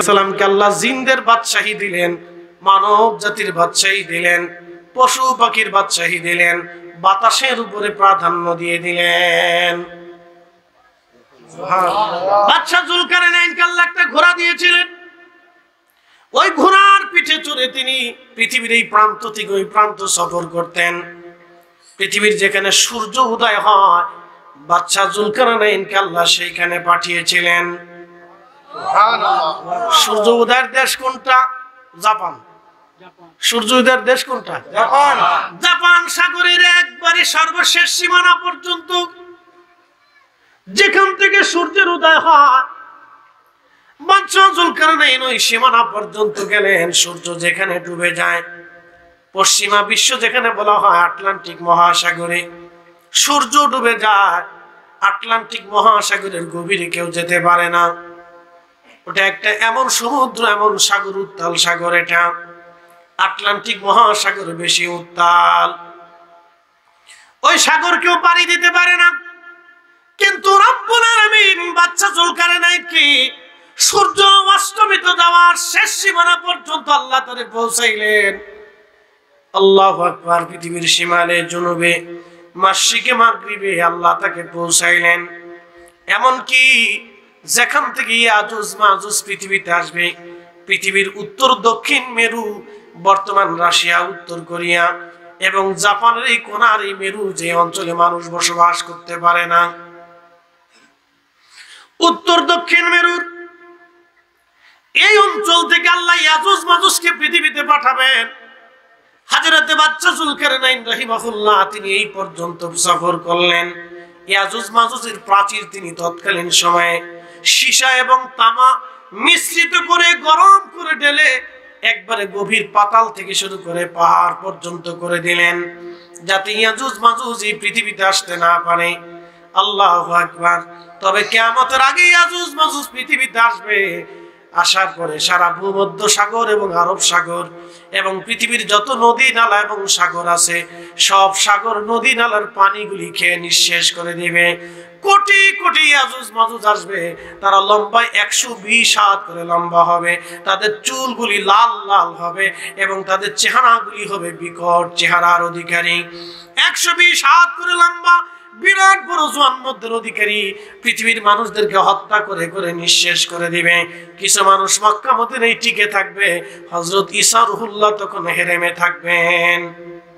সালামকে আল্লাহ জিনদের বাদশাহী দিলেন, মানব জাতির বাদশাহী দিলেন, পশু পাখির বাদশাহী দিলেন, বাতাসের উপরে প্রাধান্য দিয়ে দিলেন। বাদশা জুলকারনাইনকে আল্লাহ একটা ঘোড়া দিয়েছিলেন। ওই ঘোড়ার পিঠে চড়ে তিনি পৃথিবীর এই প্রান্ত থেকে ওই প্রান্ত সফর করতেন। পৃথিবীর যেখানে সূর্য উদয় হয়, বাদশা জুলকারনাইনকে আল্লাহ সেইখানে পাঠিয়েছিলেন। সূর্য উদয়ের দেশ কোনটা? জাপান। সূর্য উদয়ের দেশ কোনটা? জাপান। জাপান সাগরের একবারে সর্বশেষ সীমানা পর্যন্ত, যেখান থেকে সূর্যের উদয় হয়, বাদশা জুলকারনাইন ওই সীমানা পর্যন্ত গেলেন। সূর্য যেখানে ডুবে যায়, পশ্চিমা বিশ্ব যেখানে বলা হয় আটলান্টিক মহাসাগরে, সূর্য ডুবে যায়। আটলান্টিক মহাসাগরের গভীরে কেউ যেতে পারে না। ওটা একটা এমন সমুদ্র, এমন সাগর, উত্তাল সাগর। এটা আটলান্টিক মহাসাগর বেশি উত্তাল, ওই সাগর কেউ পাড়ি দিতে পারে না। কিন্তু রব্বুল আলামিন বাদশা জুলকারনাইনকে সূর্য অস্তমিত যাওয়ার শেষ সীমানা পর্যন্ত আল্লাহ তারে পৌঁছাইলেন। আল্লাহু আকবার। পৃথিবীর শিমালে, জনুবে, মাশরিকে, মাগরিবে আল্লাহ তাকে পৌঁছাইলেন। এমনকি যেখান থেকে ইয়াজুজ মাজুজ পৃথিবীতে আসবে, পৃথিবীর উত্তর দক্ষিণ মেরু, বর্তমান রাশিয়া, উত্তর কোরিয়া এবং জাপানের এই কোনার এই মেরু, যে অঞ্চলে মানুষ বসবাস করতে পারে না, উত্তর দক্ষিণ মেরুর এই অঞ্চল থেকে আল্লাহ ইয়াজুজ মাজুজকে পৃথিবীতে পাঠাবেন। হযরতে বাদশা জুলকারনাইন রাহিমাহুল্লাহ তিনি এই পর্যন্ত সফর করলেন। ইয়াজুজ মাজুজের প্রাচীর তিনি তৎকালীন সময়ে সীসা এবং তামা মিশ্রিত করে গরম করে ঢেলে একবারে গভীর পাতাল থেকে শুরু করে পাহাড় পর্যন্ত করে দিলেন, যাতে ইয়াজুজ মাজুজ এই পৃথিবীতে আসতে না পারে। আল্লাহু আকবার। তবে কিয়ামতের আগে ইয়াজুজ মাজুজ পৃথিবীতে আসবে। আসার পরে সারা ভূমধ্য সাগর এবং আরব সাগর এবং পৃথিবীর যত নদী নালা এবং সাগর আছে, সব সাগর নদী নালার পানিগুলি খেয়ে নিঃশেষ করে দিবে। কোটি কোটি ইয়াজুজ মাজুজ আসবে। তারা লম্বায় 120 হাত করে লম্বা হবে, তাদের চুলগুলি লাল লাল হবে এবং তাদের চেহারাগুলি হবে বিকট চেহারার অধিকারী। 120 হাত করে লম্বা, বিরাট বড় জন্মদের অধিকারী। পৃথিবীর মানুষদেরকে হত্যা করে করে নিঃশেষ করে দিবে। কিছু মানুষ মক্কা মদিনায় টিকে থাকবে। হযরত ঈসা রুহুল্লাহ তখন হেরেমে থাকবেন।